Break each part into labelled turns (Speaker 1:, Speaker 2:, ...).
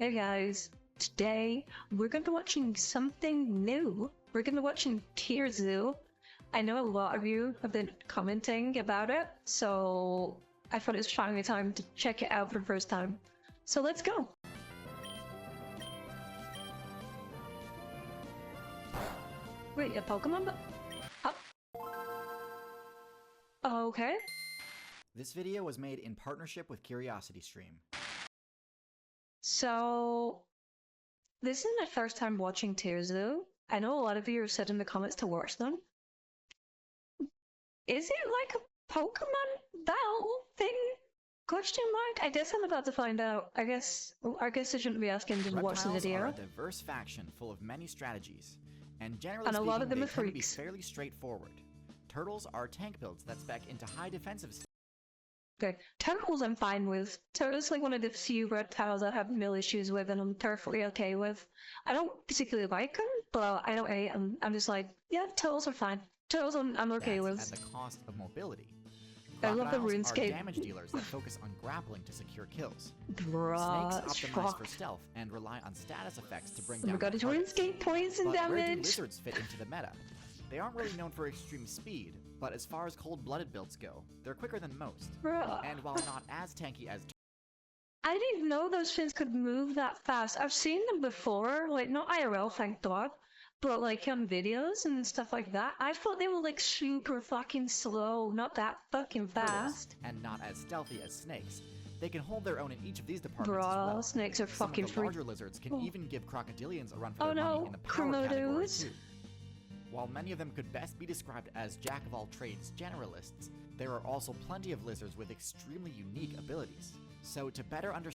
Speaker 1: Hey guys, today we're gonna be watching something new. We're gonna be watching TierZoo. I know a lot of you have been commenting about it, so I thought it was finally time to check it out for the first time. So let's go! Wait, a Pokemon? Okay.
Speaker 2: This video was made in partnership with CuriosityStream.
Speaker 1: So, this is my first time watching TierZoo. I know a lot of you have said in the comments to watch them. Is it like a Pokemon battle thing? Question mark? I guess I'm about to find out. I guess I shouldn't be asking, just watch the video.
Speaker 2: Reptiles are a diverse faction full of many strategies, and generally
Speaker 1: and a
Speaker 2: speaking,
Speaker 1: lot of them
Speaker 2: they
Speaker 1: are
Speaker 2: tend to be
Speaker 1: freaks.
Speaker 2: fairly straightforward. Turtles are tank builds that spec into high defensive.
Speaker 1: Okay, turtles I'm fine with. Turtles like one of the few reptiles I have no issues with and I'm perfectly okay with. I don't particularly like them, but I don't hate them. I'm just like, yeah, turtles are fine. Turtles I'm okay with.
Speaker 2: At the cost of mobility.
Speaker 1: I love the
Speaker 2: Crocodiles
Speaker 1: RuneScape.
Speaker 2: are damage dealers that focus on grappling to secure kills.
Speaker 1: Bruh,
Speaker 2: Snakes optimize for stealth and rely on status effects to bring down.
Speaker 1: Oh my god, it's RuneScape poison
Speaker 2: but
Speaker 1: damage!
Speaker 2: Where do lizards fit into the meta? They aren't really known for extreme speed, but as far as cold-blooded builds go, they're quicker than most.
Speaker 1: Bruh.
Speaker 2: And while not as tanky as
Speaker 1: I didn't know those fins could move that fast. I've seen them before, like not IRL, thank God, but like on videos and stuff like that. I thought they were like super fucking slow, not that fucking fast.
Speaker 2: And not as stealthy as snakes. They can hold their own in each of these departments
Speaker 1: Bruh,
Speaker 2: as well.
Speaker 1: snakes are
Speaker 2: Some
Speaker 1: fucking
Speaker 2: of the larger lizards can even give crocodilians a run for their money in the power category too. While many of them could best be described as jack-of-all-trades generalists, there are also plenty of lizards with extremely unique abilities. So to better understand...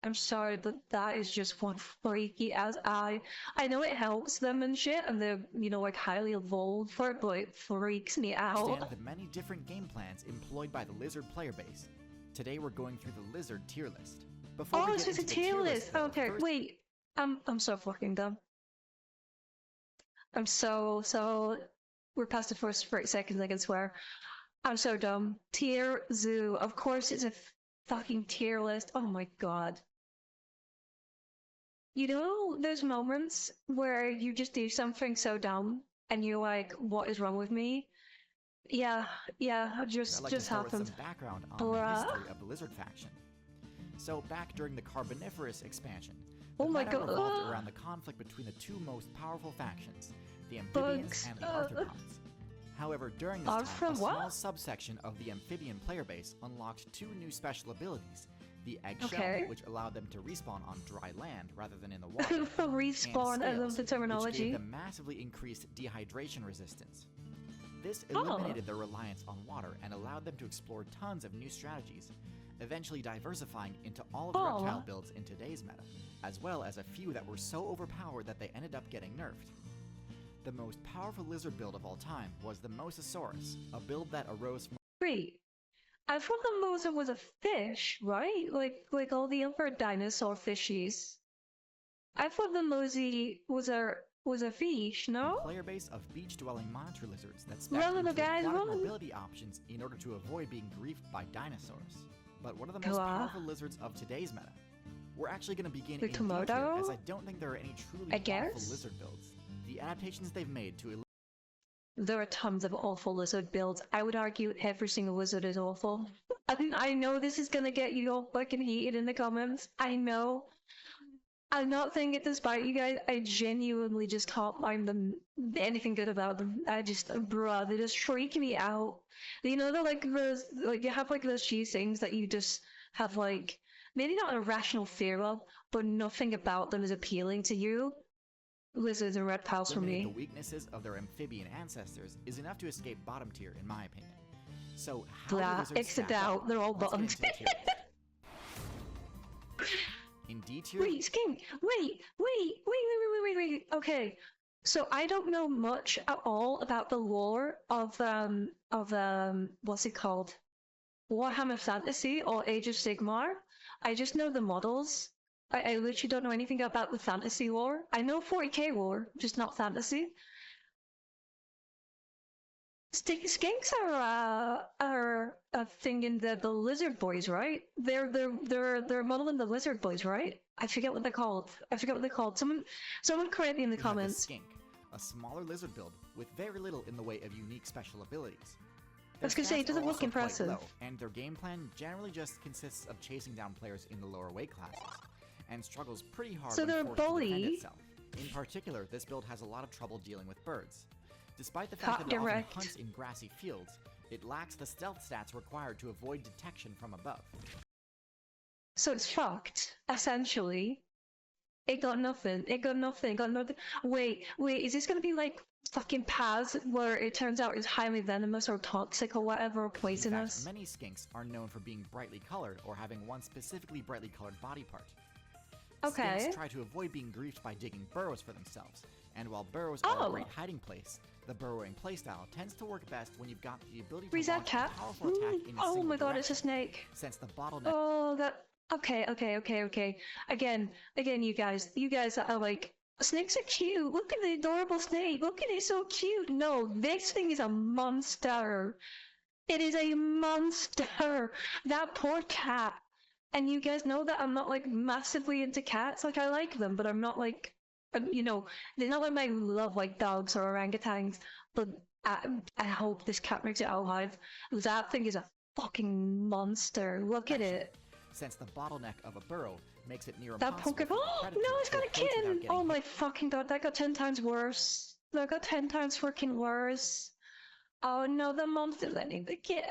Speaker 1: I'm sorry, but that is just one freaky as I know it helps them and shit, and they're, you know, like highly evolved for it, but it freaks me out.
Speaker 2: Understand the many different game plans employed by the lizard player base. Today we're going through the lizard tier list. Before
Speaker 1: oh, it's just a tier list! Okay,
Speaker 2: first...
Speaker 1: wait. I'm so fucking dumb. I'm so we're past the first 30 seconds, I can swear. I'm so dumb. TierZoo, of course it's a fucking tier list. Oh my god. You know those moments where you just do something so dumb and you're like, what is wrong with me? Yeah, just happened.
Speaker 2: Some background on the history of the lizard faction. So back during the Carboniferous expansion, the meta revolved around the conflict between the two most powerful factions, the amphibians and the arthropods. However, during this time, a small subsection of the amphibian player base unlocked two new special abilities: the eggshell, which allowed them to respawn on dry land rather than in the water,
Speaker 1: respawn, I love the terminology,
Speaker 2: which gave them massively increased dehydration resistance. This eliminated their reliance on water and allowed them to explore tons of new strategies, eventually diversifying into all of the reptile builds in today's meta, as well as a few that were so overpowered that they ended up getting nerfed. The most powerful lizard build of all time was the Mosasaurus, a build that arose from...
Speaker 1: Wait, I thought the Mosa was a fish, right? Like all the other dinosaur fishies. I thought the Mosi was a fish, no?
Speaker 2: Player base of beach-dwelling monitor lizards that spec mobility options in order to avoid being griefed by dinosaurs. But one of the most powerful lizards of today's meta. We're actually going to begin in
Speaker 1: Komodo,
Speaker 2: as I don't think there are any truly awful lizard builds. The adaptations they've made to...
Speaker 1: There are tons of awful lizard builds. I would argue every single lizard is awful. I know this is gonna get you all fucking heated in the comments. I know. I'm not saying it to spite you guys. I genuinely just can't find them anything good about them. I just, bruh, they just freak me out. You know, they're like those, like you have like those few things that you just have like, maybe not a rational fear of, but nothing about them is appealing to you. Lizards and reptiles for me.
Speaker 2: The weaknesses of their amphibian ancestors is enough to escape bottom tier, in my opinion. So how do lizards
Speaker 1: out? They're all bottom.
Speaker 2: In D tier.
Speaker 1: Wait, Skink. Wait. Okay, so I don't know much at all about the lore of what's it called? Warhammer Fantasy or Age of Sigmar. I just know the models. I literally don't know anything about the fantasy lore. I know 40k lore, just not fantasy. Skinks are a thing in the lizard boys, right? They're modeling the lizard boys, right? I forget what they're called. I forget what they're called. Someone correct me in the
Speaker 2: We have the
Speaker 1: comments.
Speaker 2: Skink, a smaller lizard build with very little in the way of unique special abilities.
Speaker 1: I was gonna say, it doesn't look impressive.
Speaker 2: Low, and their game plan generally just consists of chasing down players in the lower weight classes, and struggles pretty hard
Speaker 1: So
Speaker 2: when
Speaker 1: they're a
Speaker 2: forced to defend
Speaker 1: bully.
Speaker 2: itself. In particular, this build has a lot of trouble dealing with birds. Despite the fact that it often hunts in grassy fields, it lacks the stealth stats required to avoid detection from above.
Speaker 1: So it's fucked, essentially. It got nothing. It got nothing. It got nothing. Wait, is this gonna be like fucking Paz, where it turns out it's highly venomous or toxic or whatever, or poisonous?
Speaker 2: In fact, many skinks are known for being brightly colored or having one specifically brightly colored body part.
Speaker 1: Okay.
Speaker 2: Skinks try to avoid being griefed by digging burrows for themselves, and while burrows are a great hiding place, the burrowing playstyle tends to work best when you've got the ability to launch a powerful attack in a
Speaker 1: Oh my god,
Speaker 2: direction,
Speaker 1: it's a snake.
Speaker 2: since the bottleneck.
Speaker 1: Oh, that. Okay. Again, you guys are like, snakes are cute. Look at the adorable snake. Look at it, so cute. No, this thing is a monster. It is a monster. That poor cat. And you guys know that I'm not like massively into cats. Like, I like them, but I'm not like, you know, they're not like my love like dogs or orangutans. But I hope this cat makes it out alive. That thing is a fucking monster. Look at it.
Speaker 2: Since the bottleneck of a burrow makes it near
Speaker 1: That
Speaker 2: impossible
Speaker 1: poker.
Speaker 2: for the
Speaker 1: Oh
Speaker 2: predator
Speaker 1: no, it's
Speaker 2: to
Speaker 1: got a
Speaker 2: approach without
Speaker 1: kitten.
Speaker 2: getting
Speaker 1: Oh my
Speaker 2: hit.
Speaker 1: fucking god, that got 10 times worse. That got 10 times fucking worse. Oh no, the monster's letting the kitten.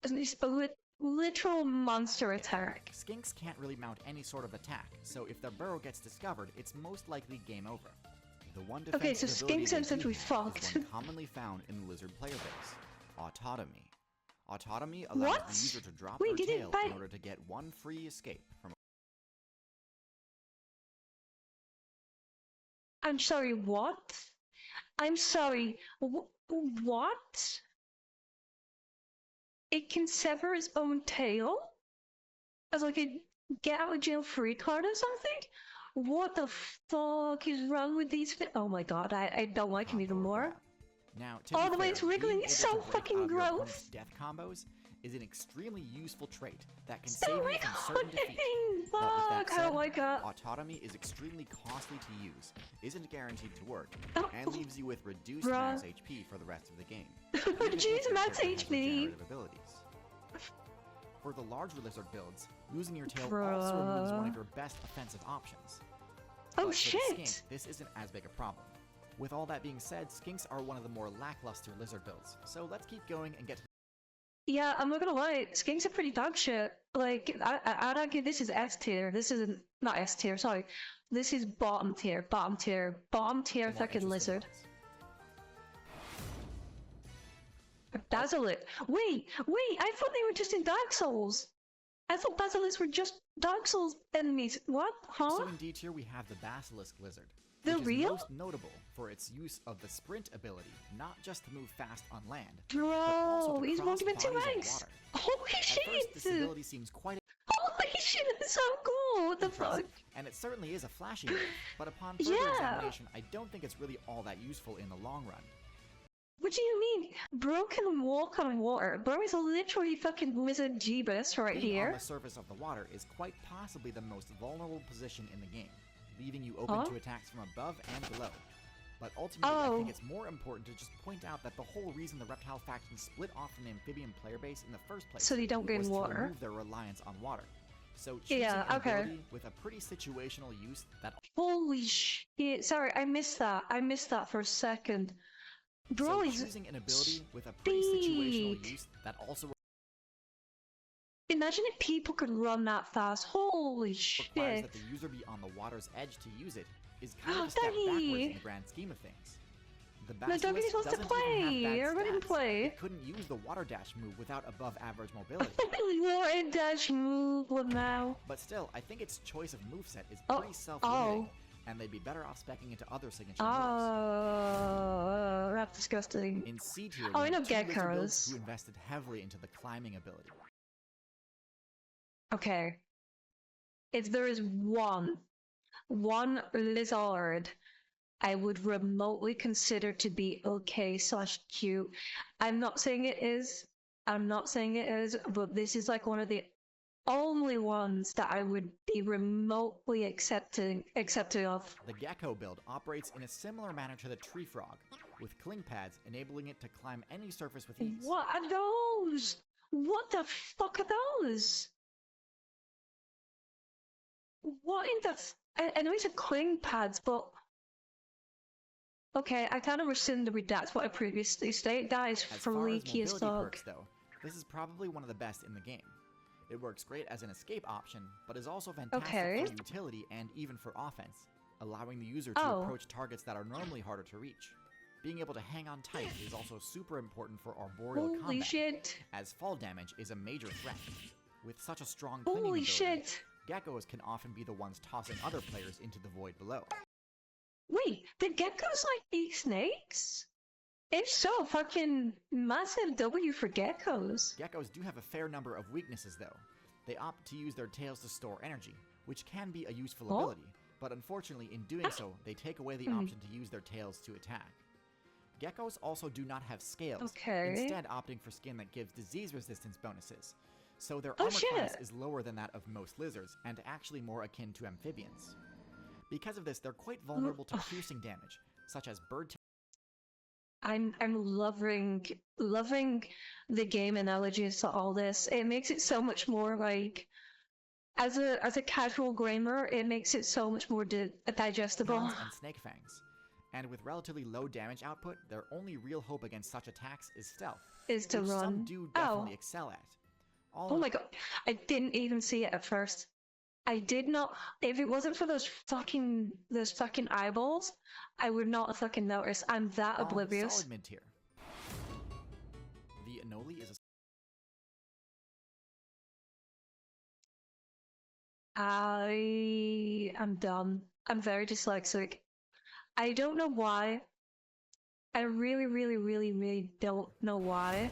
Speaker 1: It's a literal monster attack.
Speaker 2: Skinks can't really mount any sort of attack, so if their burrow gets discovered, it's most likely game over. The one
Speaker 1: Okay, so
Speaker 2: defensive ability
Speaker 1: Skinks
Speaker 2: they
Speaker 1: and since
Speaker 2: do
Speaker 1: we
Speaker 2: have
Speaker 1: fucked.
Speaker 2: is one commonly found in the lizard player base: autotomy. Autotomy allows
Speaker 1: What?
Speaker 2: the user to drop
Speaker 1: Wait,
Speaker 2: their
Speaker 1: did it
Speaker 2: tail
Speaker 1: bite-
Speaker 2: in order to get one free escape from.
Speaker 1: I'm sorry, what? I'm sorry, what? It can sever its own tail? As like a get out of jail free card or something? What the fuck is wrong with these oh my god, I don't like him even more.
Speaker 2: Now, to
Speaker 1: Oh,
Speaker 2: be
Speaker 1: the way
Speaker 2: fair,
Speaker 1: it's wiggling
Speaker 2: being
Speaker 1: is
Speaker 2: able
Speaker 1: so
Speaker 2: to break
Speaker 1: fucking
Speaker 2: out of your
Speaker 1: gross.
Speaker 2: opponent's death combos is an extremely useful trait that can
Speaker 1: So
Speaker 2: save you from certain defeat. But with that
Speaker 1: fuck, I don't
Speaker 2: said,
Speaker 1: like that.
Speaker 2: autotomy is extremely costly to use, isn't guaranteed to work,
Speaker 1: Oh,
Speaker 2: and leaves you with reduced
Speaker 1: bruh.
Speaker 2: max HP for the rest of the game. even if
Speaker 1: Reduce
Speaker 2: your
Speaker 1: max
Speaker 2: character has
Speaker 1: HP.
Speaker 2: regenerative abilities. For the larger lizard builds, losing your tail also
Speaker 1: Bruh.
Speaker 2: removes one of your best offensive options.
Speaker 1: Oh
Speaker 2: But for the
Speaker 1: shit!
Speaker 2: skink, this isn't as big a problem. With all that being said, skinks are one of the more lackluster lizard builds, so let's keep going and get to
Speaker 1: Yeah, I'm not gonna lie, skinks are pretty dog shit. Like, I'd argue this is S tier. This isn't, not S tier, sorry. This is bottom tier
Speaker 2: the more
Speaker 1: fucking
Speaker 2: interesting
Speaker 1: lizard.
Speaker 2: ones.
Speaker 1: Basilisk. Wait, I thought they were just in Dark Souls. I thought Basilisks were just Dark Souls enemies. What? Huh?
Speaker 2: So in D tier we have the Basilisk lizard,
Speaker 1: They're
Speaker 2: which
Speaker 1: real?
Speaker 2: is most notable for its use of the sprint ability, not just to move fast on land,
Speaker 1: Bro, he's
Speaker 2: cross
Speaker 1: moving in two
Speaker 2: bodies of
Speaker 1: legs.
Speaker 2: water.
Speaker 1: Holy
Speaker 2: At
Speaker 1: shit!
Speaker 2: first, this ability seems quite
Speaker 1: Holy shit, it's so cool! What the fuck?
Speaker 2: impressive, and it certainly is a flashy move, but upon further
Speaker 1: Yeah.
Speaker 2: examination, I don't think it's really all that useful in the long run.
Speaker 1: What do you mean? Bro can walk on water. Bro is literally fucking wizard Jeebus right
Speaker 2: Being on
Speaker 1: here.
Speaker 2: the surface of the water is quite possibly the most vulnerable position in the game, leaving you open
Speaker 1: Huh?
Speaker 2: to attacks from above and below. But ultimately, I
Speaker 1: Oh.
Speaker 2: think it's more important to just point out that the whole reason the reptile faction split off from the amphibian player base in the first place
Speaker 1: So they don't get
Speaker 2: was
Speaker 1: in
Speaker 2: to
Speaker 1: water.
Speaker 2: remove their reliance on water. So choosing
Speaker 1: Yeah,
Speaker 2: an
Speaker 1: okay.
Speaker 2: ability with a pretty situational use that
Speaker 1: Holy shit. Sorry, I missed that. I missed that for a second. Bro
Speaker 2: so
Speaker 1: is...
Speaker 2: choosing an ability with a pretty situational
Speaker 1: speed.
Speaker 2: use that also
Speaker 1: Imagine if people could run that fast. Holy
Speaker 2: requires
Speaker 1: shit.
Speaker 2: that the user be on the water's edge to use it is kind of a step
Speaker 1: Doggy.
Speaker 2: backwards in the grand scheme of things. The
Speaker 1: No, Doggy's
Speaker 2: Basilisk
Speaker 1: supposed to
Speaker 2: doesn't even have
Speaker 1: play.
Speaker 2: bad
Speaker 1: Everybody can
Speaker 2: stats.
Speaker 1: play.
Speaker 2: It couldn't use the water dash move without above average mobility.
Speaker 1: What a dash move one now.
Speaker 2: But still, I think its choice of moveset is
Speaker 1: Oh,
Speaker 2: pretty self-limiting,
Speaker 1: oh.
Speaker 2: and they'd be better off speccing into other signature moves.
Speaker 1: Oh, that's disgusting.
Speaker 2: In C tier,
Speaker 1: Oh,
Speaker 2: we
Speaker 1: I know
Speaker 2: have two lizard builds
Speaker 1: Geckos.
Speaker 2: who invested heavily into the climbing ability.
Speaker 1: Okay. If there is one lizard I would remotely consider to be okay slash cute. I'm not saying it is. I'm not saying it is, but this is like one of the only ones that I would be remotely accepting of.
Speaker 2: The Gecko build operates in a similar manner to the tree frog, with cling pads enabling it to climb any surface with ease.
Speaker 1: What are those? What the fuck are those? What in the I know it's a cling pads, but okay, I kind of rescind the redact what I previously stated. That is freaky as fuck.
Speaker 2: Perks, though, this is probably one of the best in the game. It works great as an escape option, but is also fantastic for utility and even for offense, allowing the user to approach targets that are normally harder to reach. Being able to hang on tight is also super important for arboreal combat, as fall damage is a major threat. With such a strong clinging ability, geckos can often be the ones tossing other players into the void below.
Speaker 1: Wait, did geckos like eat snakes? If so, fucking massive W for geckos.
Speaker 2: Geckos do have a fair number of weaknesses though. They opt to use their tails to store energy, which can be a useful ability, but unfortunately in doing so, they take away the option to use their tails to attack. Geckos also do not have scales, instead opting for skin that gives disease resistance bonuses. So their armor class is lower than that of most lizards, and actually more akin to amphibians. Because of this, they're quite vulnerable to piercing damage, such as bird.
Speaker 1: I'm loving the game analogies to all this. It makes it so much more like, as a casual gamer, it makes it so much more digestible.
Speaker 2: And snake fangs. And with relatively low damage output, their only real hope against such attacks is stealth.
Speaker 1: Is to run.
Speaker 2: Some do definitely excel at.
Speaker 1: Oh my god, I didn't even see it at first. I did not. If it wasn't for those fucking eyeballs, I would not have fucking noticed. I'm that oblivious.
Speaker 2: Solid mid tier. The Anole is a.
Speaker 1: I am done. I'm very dyslexic. I don't know why. I really don't know why.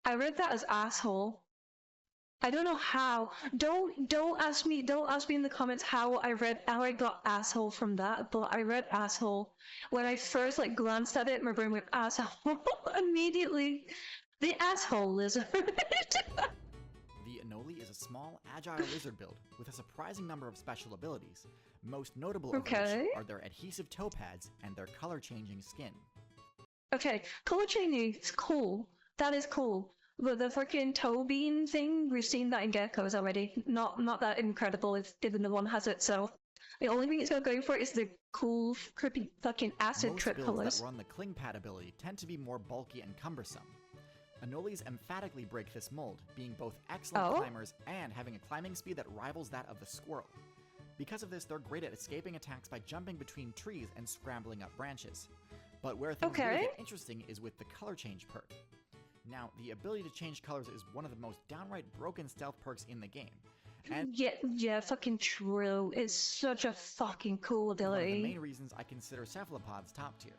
Speaker 1: I read that as asshole. I don't know how. Don't ask me in the comments how I got asshole from that, but I read asshole. When I first glanced at it, my brain went asshole immediately. The asshole lizard.
Speaker 2: The Anole is a small, agile lizard build with a surprising number of special abilities. Most notable of which are their adhesive toe pads and their color-changing skin.
Speaker 1: Okay, color changing is cool. That is cool. But the fucking toe bean thing, we've seen that in geckos already. Not that incredible if even the one has it, so the only thing it's got going for it is the cool, creepy fucking acid trip colors.
Speaker 2: Most builds that run the cling pad ability tend to be more bulky and cumbersome. Anoles emphatically break this mold, being both excellent climbers and having a climbing speed that rivals that of the squirrel. Because of this, they're great at escaping attacks by jumping between trees and scrambling up branches. But where things really get interesting is with the color change perk. Now, the ability to change colors is one of the most downright broken stealth perks in the game. And
Speaker 1: yeah, fucking true. It's such a fucking cool ability.
Speaker 2: One of the main reasons I consider cephalopods top tier.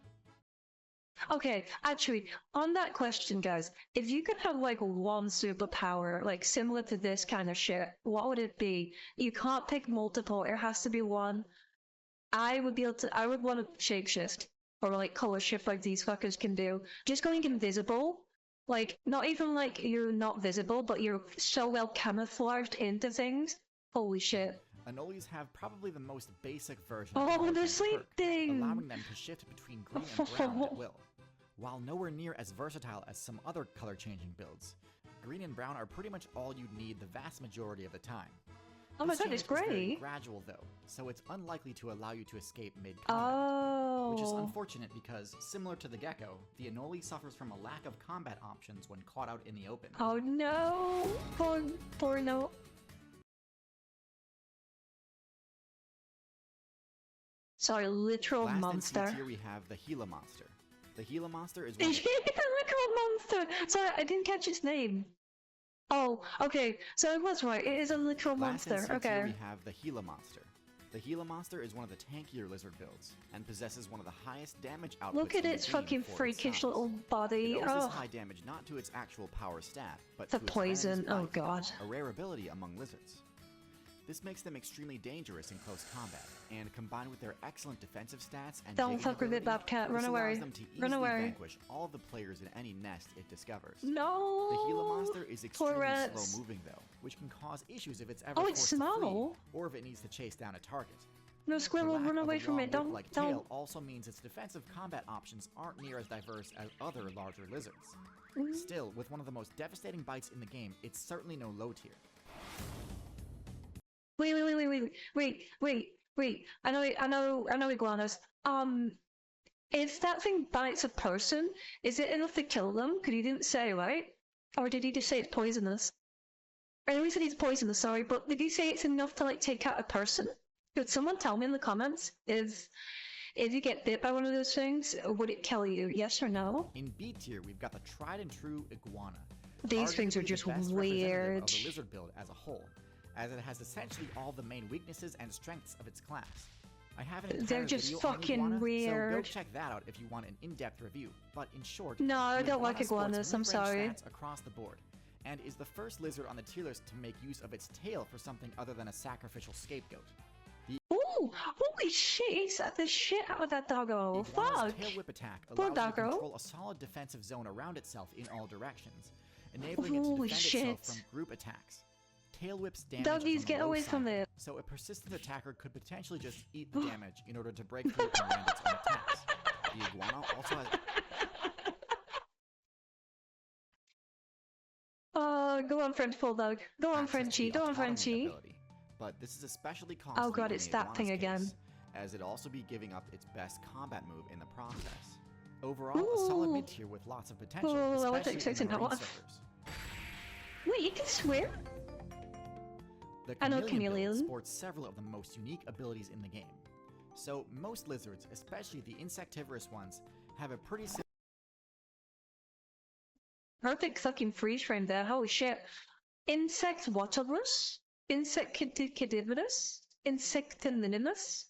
Speaker 1: Okay, actually, on that question, guys, if you could have one superpower, similar to this kind of shit, what would it be? You can't pick multiple, it has to be one. I would want to shapeshift, or color shift like these fuckers can do. Just going invisible. Not even you're not visible, but you're so well camouflaged into things. Holy shit.
Speaker 2: Anoles have probably the most basic version
Speaker 1: of the sleep thing,
Speaker 2: allowing them to shift between green and brown at will. While nowhere near as versatile as some other color-changing builds, green and brown are pretty much all you'd need the vast majority of the time.
Speaker 1: Oh my god, it's great!
Speaker 2: It's very gradual though, so it's unlikely to allow you to escape mid-combat. Which is unfortunate because, similar to the Gecko, the Anole suffers from a lack of combat options when caught out in the open.
Speaker 1: Oh no! Poor no. Sorry, literal monster.
Speaker 2: Last in C tier we have the Gila monster. The Gila monster is one
Speaker 1: It's a literal monster! Sorry, I didn't catch its name. Oh, okay, so I was right, it is a literal monster,
Speaker 2: Last in C tier
Speaker 1: okay.
Speaker 2: we have the Gila monster. The Gila monster is one of the tankier lizard builds, and possesses one of the highest damage outputs.
Speaker 1: Look at its fucking freakish little body.
Speaker 2: It owes this high damage not to its actual power stat, but
Speaker 1: the
Speaker 2: to its
Speaker 1: poison,
Speaker 2: venomous bite,
Speaker 1: oh god.
Speaker 2: a rare ability among lizards. This makes them extremely dangerous in close combat, and combined with their excellent defensive stats and
Speaker 1: don't fuck with it, Bobcat. Run away.
Speaker 2: Them to
Speaker 1: Run
Speaker 2: easily
Speaker 1: away.
Speaker 2: vanquish all of the players in any nest it discovers.
Speaker 1: No.
Speaker 2: The Gila monster is extremely
Speaker 1: Prowess.
Speaker 2: slow moving though, which can cause issues if it's ever
Speaker 1: Oh, it's
Speaker 2: forced to
Speaker 1: small.
Speaker 2: flee, or if it needs to chase down a target.
Speaker 1: No,
Speaker 2: The
Speaker 1: Squirrel,
Speaker 2: lack
Speaker 1: run
Speaker 2: of
Speaker 1: away
Speaker 2: a
Speaker 1: from
Speaker 2: long
Speaker 1: it. Don't.
Speaker 2: whip-like
Speaker 1: Don't.
Speaker 2: tail also means its defensive combat options aren't near as diverse as other larger lizards. Still, with one of the most devastating bites in the game, it's certainly no low tier.
Speaker 1: Wait. I know iguanas. If that thing bites a person, is it enough to kill them? Because he didn't say, right? Or did he just say it's poisonous? I know he said it's poisonous, sorry, but did he say it's enough to, like, take out a person? Could someone tell me in the comments if you get bit by one of those things, would it kill you? Yes or no?
Speaker 2: In B tier, we've got the tried and true Iguana.
Speaker 1: These things are
Speaker 2: Arguably
Speaker 1: just
Speaker 2: the best
Speaker 1: weird.
Speaker 2: representative of the lizard build as a whole, as it has essentially all the main weaknesses and strengths of its class. I have an entire
Speaker 1: They're just
Speaker 2: video on
Speaker 1: fucking
Speaker 2: Iguana, so go
Speaker 1: weird.
Speaker 2: check that out if you want an in-depth review. But in short,
Speaker 1: No, I
Speaker 2: the
Speaker 1: don't like
Speaker 2: iguana
Speaker 1: iguanas,
Speaker 2: sports
Speaker 1: I'm
Speaker 2: mid-range
Speaker 1: sorry.
Speaker 2: stats across the board, and is the first lizard on the tier list to make use of its tail for something other than a sacrificial scapegoat.
Speaker 1: Ooh, holy shit, he said the shit out of that doggo.
Speaker 2: The
Speaker 1: Fuck.
Speaker 2: iguana's tail whip attack
Speaker 1: Poor
Speaker 2: allows it to
Speaker 1: doggo.
Speaker 2: control a solid defensive zone around itself in all directions, enabling it to
Speaker 1: Holy
Speaker 2: defend
Speaker 1: shit.
Speaker 2: itself from group attacks. Tail whips damage
Speaker 1: Doggies,
Speaker 2: on the
Speaker 1: get
Speaker 2: low
Speaker 1: away from
Speaker 2: side,
Speaker 1: there.
Speaker 2: so a persistent attacker could potentially just eat the damage in order to break through and land its own attacks. The iguana also has...
Speaker 1: Go on, French Bulldog. Go on,
Speaker 2: access to
Speaker 1: Frenchie.
Speaker 2: the
Speaker 1: Go on,
Speaker 2: autonomy
Speaker 1: Frenchie.
Speaker 2: ability, but this is especially costly
Speaker 1: Oh god,
Speaker 2: in
Speaker 1: it's
Speaker 2: the
Speaker 1: that thing
Speaker 2: iguana's
Speaker 1: again.
Speaker 2: case, as it also be giving up its best combat move in the process. Overall, a solid
Speaker 1: Ooh.
Speaker 2: mid-tier with lots of potential,
Speaker 1: Oh, I wasn't
Speaker 2: especially
Speaker 1: expecting
Speaker 2: in the
Speaker 1: that
Speaker 2: marine
Speaker 1: one.
Speaker 2: servers.
Speaker 1: Wait, you can swear?
Speaker 2: The
Speaker 1: I know
Speaker 2: Chameleon build
Speaker 1: Chameleon.
Speaker 2: sports several of the most unique abilities in the game. So most lizards, especially the insectivorous ones, have a pretty
Speaker 1: Perfect fucking freeze frame there. Holy shit. Insect whateverous? Insectivorous? Insectinimus?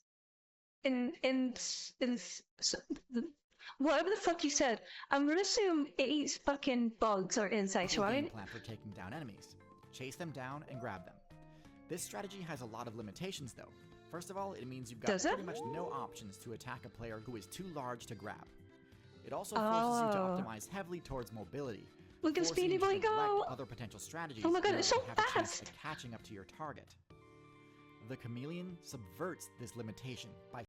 Speaker 1: Whatever the fuck you said. I'm gonna assume it eats fucking bugs or insects,
Speaker 2: cool game
Speaker 1: right?
Speaker 2: plan for taking down enemies. Chase them down and grab them. This strategy has a lot of limitations though. First of all, it means you've got
Speaker 1: Does it?
Speaker 2: pretty much no options to attack a player who is too large to grab. It also forces you to
Speaker 1: Oh.
Speaker 2: optimize heavily towards mobility.
Speaker 1: Look at
Speaker 2: forcing
Speaker 1: Speedy
Speaker 2: you to
Speaker 1: Boy
Speaker 2: neglect
Speaker 1: go!
Speaker 2: other potential strategies
Speaker 1: Oh my god,
Speaker 2: in
Speaker 1: it's
Speaker 2: order
Speaker 1: so
Speaker 2: to have a chance
Speaker 1: fast!
Speaker 2: at catching up to your target. The Chameleon subverts this limitation by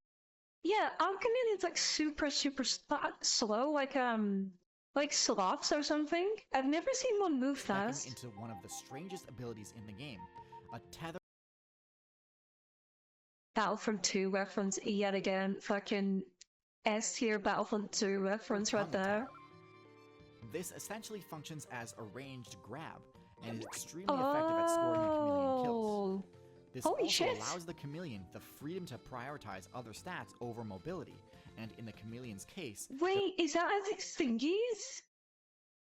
Speaker 1: Yeah, our chameleon's like super slow, like sloths or something. I've never seen one move
Speaker 2: stepping
Speaker 1: fast.
Speaker 2: into one of the strangest abilities in the game, a tether.
Speaker 1: Battlefront 2 reference yet again. Fucking S tier Battlefront 2 reference right there.
Speaker 2: This essentially functions as a ranged grab, and is extremely effective at scoring the chameleon kills.
Speaker 1: Oh,
Speaker 2: This
Speaker 1: holy
Speaker 2: also
Speaker 1: shit.
Speaker 2: allows the chameleon the freedom to prioritize other stats over mobility, and in the chameleon's case,
Speaker 1: wait, is that as its thingies?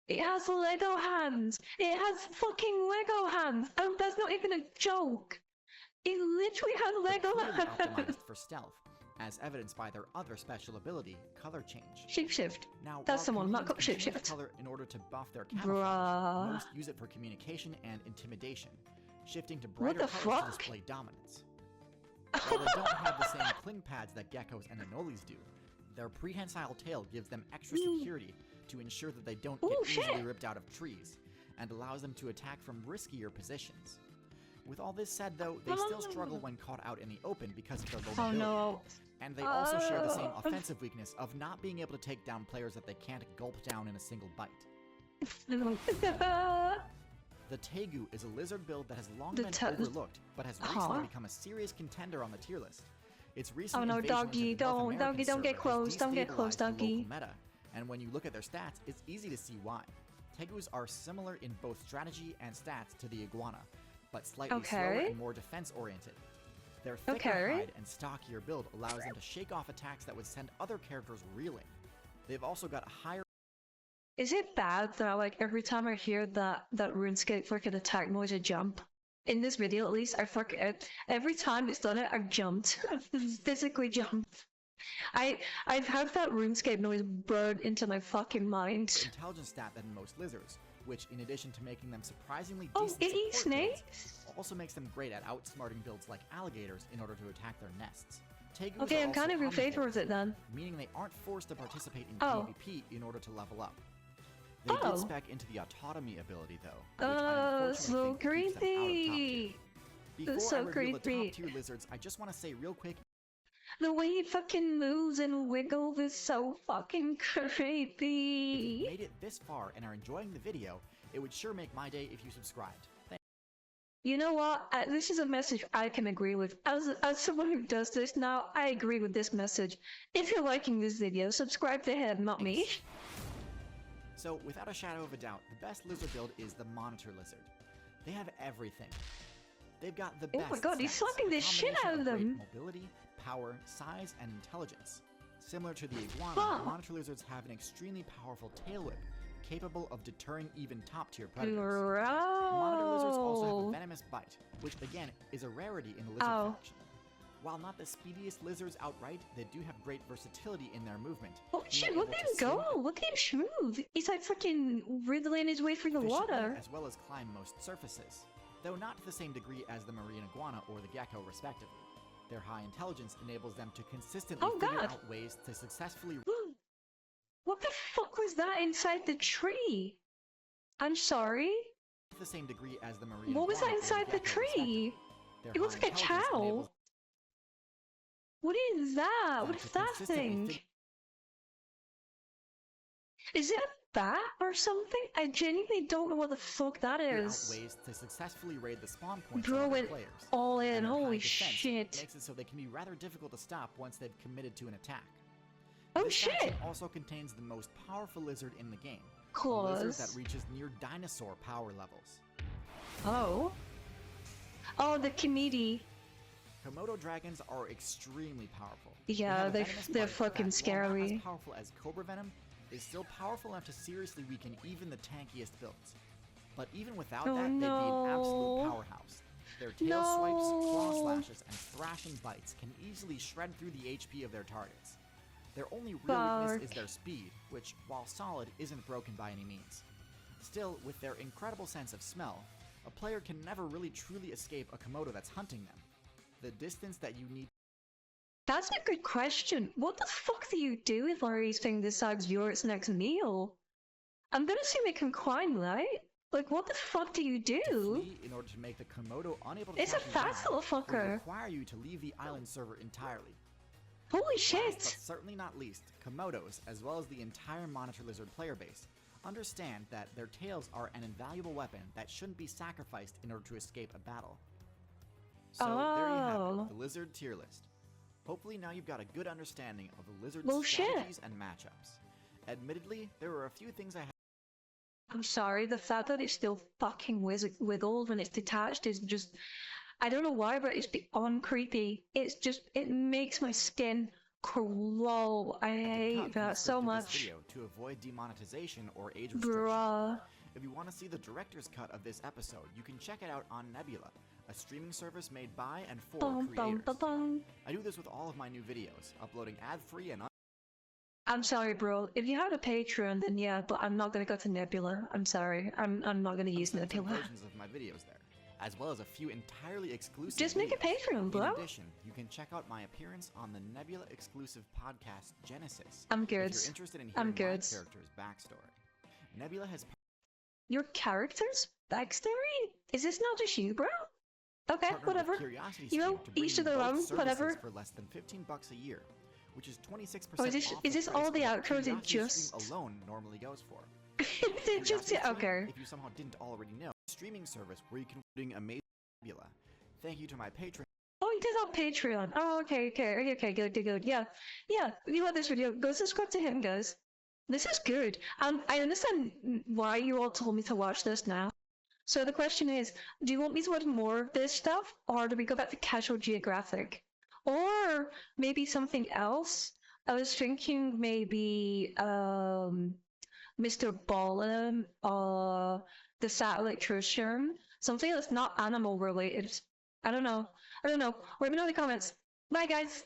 Speaker 1: It has Lego hands. It has fucking Lego hands. Oh, that's not even a joke. It literally has
Speaker 2: they're
Speaker 1: Lego
Speaker 2: clearly
Speaker 1: hands.
Speaker 2: optimized for stealth, as evidenced by their other special ability, color change.
Speaker 1: Shapeshift.
Speaker 2: Now,
Speaker 1: That's
Speaker 2: while
Speaker 1: the one, not
Speaker 2: chameleons can change
Speaker 1: shapeshift.
Speaker 2: color in order to buff their
Speaker 1: Bruh.
Speaker 2: camouflage, most use it for communication and intimidation, shifting to
Speaker 1: What
Speaker 2: brighter
Speaker 1: the
Speaker 2: colors to
Speaker 1: fuck?
Speaker 2: display dominance. While they don't have the same cling pads that geckos and anoles do, their prehensile tail gives them extra security to ensure that they don't get
Speaker 1: Ooh,
Speaker 2: easily
Speaker 1: shit.
Speaker 2: ripped out of trees, and allows them to attack from riskier positions. With all this said though, they still struggle when caught out in the open because of their low
Speaker 1: Oh
Speaker 2: mobility.
Speaker 1: no.
Speaker 2: And they also share the same
Speaker 1: Oh.
Speaker 2: offensive weakness of not being able to take down players that they can't gulp down in a single bite. The tegu is a lizard build that has long
Speaker 1: The
Speaker 2: been
Speaker 1: ta-
Speaker 2: overlooked, but has recently
Speaker 1: Huh?
Speaker 2: become a serious contender on the tier list. Its recent
Speaker 1: Oh no,
Speaker 2: invasion into
Speaker 1: doggy,
Speaker 2: the North
Speaker 1: don't,
Speaker 2: American
Speaker 1: doggy, don't get
Speaker 2: server
Speaker 1: close,
Speaker 2: has
Speaker 1: don't get close,
Speaker 2: destabilized the local
Speaker 1: doggy.
Speaker 2: meta, and when you look at their stats, it's easy to see why. Tegus are similar in both strategy and stats to the iguana, but slightly slower
Speaker 1: Okay.
Speaker 2: and more defense-oriented. Their thicker
Speaker 1: Okay.
Speaker 2: hide and stockier build allows them to shake off attacks that would send other characters reeling. They've also got a higher
Speaker 1: Is it bad that like every time I hear that RuneScape fucking attack noise, I jump? In this video at least, every time it's done it, I've jumped. I've physically jumped. I've had that RuneScape noise burned into my fucking mind.
Speaker 2: intelligence stat than most lizards, which in addition to making them surprisingly
Speaker 1: Oh,
Speaker 2: decent
Speaker 1: it eats
Speaker 2: support builds,
Speaker 1: snakes?
Speaker 2: also makes them great at outsmarting builds like alligators in order to attack their nests. Tegus
Speaker 1: Okay,
Speaker 2: are
Speaker 1: I'm kind of
Speaker 2: also
Speaker 1: in favor of
Speaker 2: omnivores,
Speaker 1: it then.
Speaker 2: meaning they aren't forced to participate in
Speaker 1: Oh.
Speaker 2: PvP in order to level up. They
Speaker 1: Oh.
Speaker 2: did spec into the autonomy ability though, which I unfortunately
Speaker 1: So
Speaker 2: think keeps them out of top tier.
Speaker 1: creepy.
Speaker 2: Before
Speaker 1: So
Speaker 2: I reveal the
Speaker 1: creepy.
Speaker 2: top tier lizards, I just want to say real quick.
Speaker 1: The way he fucking moves and wiggles is so fucking creepy.
Speaker 2: If you made it this far and are enjoying the video, it would sure make my day if you subscribed. Thank
Speaker 1: You know what? This is a message I can agree with. As someone who does this now, I agree with this message. If you're liking this video, subscribe to him, not me.
Speaker 2: So, without a shadow of a doubt, the best lizard build is the monitor lizard. They have everything. They've got the best.
Speaker 1: Oh my god, he's
Speaker 2: stats,
Speaker 1: slapping
Speaker 2: a
Speaker 1: the shit
Speaker 2: combination
Speaker 1: out of
Speaker 2: great
Speaker 1: them.
Speaker 2: Mobility, power, size, and intelligence. Similar to the iguana,
Speaker 1: Fuck.
Speaker 2: monitor lizards have an extremely powerful tail whip, capable of deterring even top-tier predators.
Speaker 1: Bro.
Speaker 2: Monitor lizards also have a venomous bite, which again is a rarity in the lizard
Speaker 1: Ow.
Speaker 2: faction. While not the speediest lizards outright, they do have great versatility in their movement.
Speaker 1: Oh
Speaker 2: being
Speaker 1: shit,
Speaker 2: able
Speaker 1: look
Speaker 2: to
Speaker 1: at him
Speaker 2: swim
Speaker 1: go! Look at him move! He's like freaking riddling his way through the
Speaker 2: efficiently,
Speaker 1: water.
Speaker 2: as well as climb most surfaces, though not to the same degree as the marine iguana or the gecko respectively. Their high intelligence enables them to consistently
Speaker 1: Oh,
Speaker 2: figure
Speaker 1: God.
Speaker 2: out ways to successfully
Speaker 1: What the fuck was that inside the tree? I'm sorry?
Speaker 2: to the same degree as the marine
Speaker 1: What was that
Speaker 2: iguana or
Speaker 1: inside the
Speaker 2: gecko respectively.
Speaker 1: tree?
Speaker 2: Their
Speaker 1: It looks
Speaker 2: high
Speaker 1: like a
Speaker 2: intelligence
Speaker 1: cow.
Speaker 2: enables
Speaker 1: What is that?
Speaker 2: them
Speaker 1: What
Speaker 2: to
Speaker 1: is that
Speaker 2: consistently
Speaker 1: thing?
Speaker 2: figure
Speaker 1: Is it a bat or something? I genuinely don't know what the fuck that
Speaker 2: out
Speaker 1: is.
Speaker 2: ways to successfully raid the spawn points
Speaker 1: Bro
Speaker 2: of other
Speaker 1: went
Speaker 2: players.
Speaker 1: all in,
Speaker 2: And their high
Speaker 1: holy
Speaker 2: defense
Speaker 1: shit.
Speaker 2: makes it so they can be rather difficult to stop once they've committed to an attack.
Speaker 1: Oh
Speaker 2: This
Speaker 1: shit!
Speaker 2: faction also contains the most powerful lizard in the game, a lizard that
Speaker 1: Claws.
Speaker 2: reaches near dinosaur power levels.
Speaker 1: Oh. Oh, the comedy.
Speaker 2: Komodo dragons are extremely powerful.
Speaker 1: Yeah,
Speaker 2: have a
Speaker 1: they-
Speaker 2: venomous
Speaker 1: they're
Speaker 2: bite
Speaker 1: fucking
Speaker 2: that, while not
Speaker 1: scary.
Speaker 2: as powerful as cobra venom, is still powerful enough to seriously weaken even the tankiest builds. But even without
Speaker 1: Oh,
Speaker 2: that, they'd be an absolute
Speaker 1: no.
Speaker 2: powerhouse. Their tail swipes, claw
Speaker 1: No.
Speaker 2: slashes, and thrashing bites can easily shred through the HP of their targets. Their only real weakness is
Speaker 1: Fuck.
Speaker 2: their speed, which, while solid, isn't broken by any means. Still, with their incredible sense of smell, a player can never really truly escape a Komodo that's hunting them. The distance that you need
Speaker 1: That's a good question. What the fuck do you do if Larry's thing decides you're its next meal? I'm gonna assume it can climb, right? Like, what the fuck do you
Speaker 2: to
Speaker 1: do?
Speaker 2: flee in order to make the Komodo unable to
Speaker 1: It's a
Speaker 2: track you
Speaker 1: fast
Speaker 2: down,
Speaker 1: little
Speaker 2: would
Speaker 1: fucker.
Speaker 2: require you to leave the island server entirely.
Speaker 1: Holy
Speaker 2: Last
Speaker 1: shit!
Speaker 2: but certainly not least, Komodos, as well as the entire Monitor Lizard player base, understand that their tails are an invaluable weapon that shouldn't be sacrificed in order to escape a battle. So there you have
Speaker 1: Oh.
Speaker 2: it, the Lizard tier list. Hopefully now you've got a good understanding of the Lizard's
Speaker 1: Well, shit.
Speaker 2: strategies and matchups. Admittedly, there were a few things I had
Speaker 1: I'm sorry, the fact that it still fucking wiggles when it's detached is just... I don't know why, but it's beyond creepy. It's just... It makes my skin crawl. I
Speaker 2: to cut
Speaker 1: hate
Speaker 2: from the
Speaker 1: that
Speaker 2: script
Speaker 1: so
Speaker 2: of this
Speaker 1: much.
Speaker 2: video to avoid demonetization or age restriction.
Speaker 1: Bruh.
Speaker 2: If you want to see the director's cut of this episode, you can check it out on Nebula, a streaming service made by and for
Speaker 1: Bum, bum,
Speaker 2: creators.
Speaker 1: bum, bum.
Speaker 2: I do this with all of my new videos, uploading ad-free and
Speaker 1: I'm sorry, bro. If you had a Patreon, then yeah, but I'm not gonna go to Nebula. I'm sorry. I'm not gonna use
Speaker 2: uncensored
Speaker 1: Nebula.
Speaker 2: versions of my videos there, as well as a few entirely exclusive
Speaker 1: Just make a
Speaker 2: videos.
Speaker 1: Patreon, bro.
Speaker 2: In addition, you can check out my appearance on the Nebula exclusive podcast Genesis.
Speaker 1: I'm
Speaker 2: If
Speaker 1: good.
Speaker 2: you're interested in
Speaker 1: I'm
Speaker 2: hearing my
Speaker 1: good.
Speaker 2: character's backstory. Nebula has
Speaker 1: Your character's backstory? Is this not just you, bro? Okay,
Speaker 2: partnered
Speaker 1: whatever.
Speaker 2: with Curiosity
Speaker 1: You know,
Speaker 2: Stream to bring
Speaker 1: each to
Speaker 2: you
Speaker 1: their
Speaker 2: both
Speaker 1: own,
Speaker 2: services
Speaker 1: whatever.
Speaker 2: for less than $15 a year, which is 26%
Speaker 1: Oh, is this-
Speaker 2: off
Speaker 1: is
Speaker 2: the
Speaker 1: this
Speaker 2: price
Speaker 1: all the
Speaker 2: of what
Speaker 1: outros it
Speaker 2: Curiosity Stream
Speaker 1: just-
Speaker 2: alone normally goes for.
Speaker 1: It just
Speaker 2: Curiosity Stream,
Speaker 1: okay.
Speaker 2: if you somehow didn't already know, a streaming service where you can bring amazing Nebula. Thank you to my patron.
Speaker 1: Oh, he does on Patreon. Oh, okay, good. Yeah. If you like this video, go subscribe to him, guys. This is good. I understand why you all told me to watch this now. So the question is, do you want me to watch more of this stuff, or do we go back to Casual Geographic? Or maybe something else? I was thinking maybe, Mr. Ballum, the Satellite Tertium, something that's not animal related. I don't know. Let me know in the comments. Bye, guys.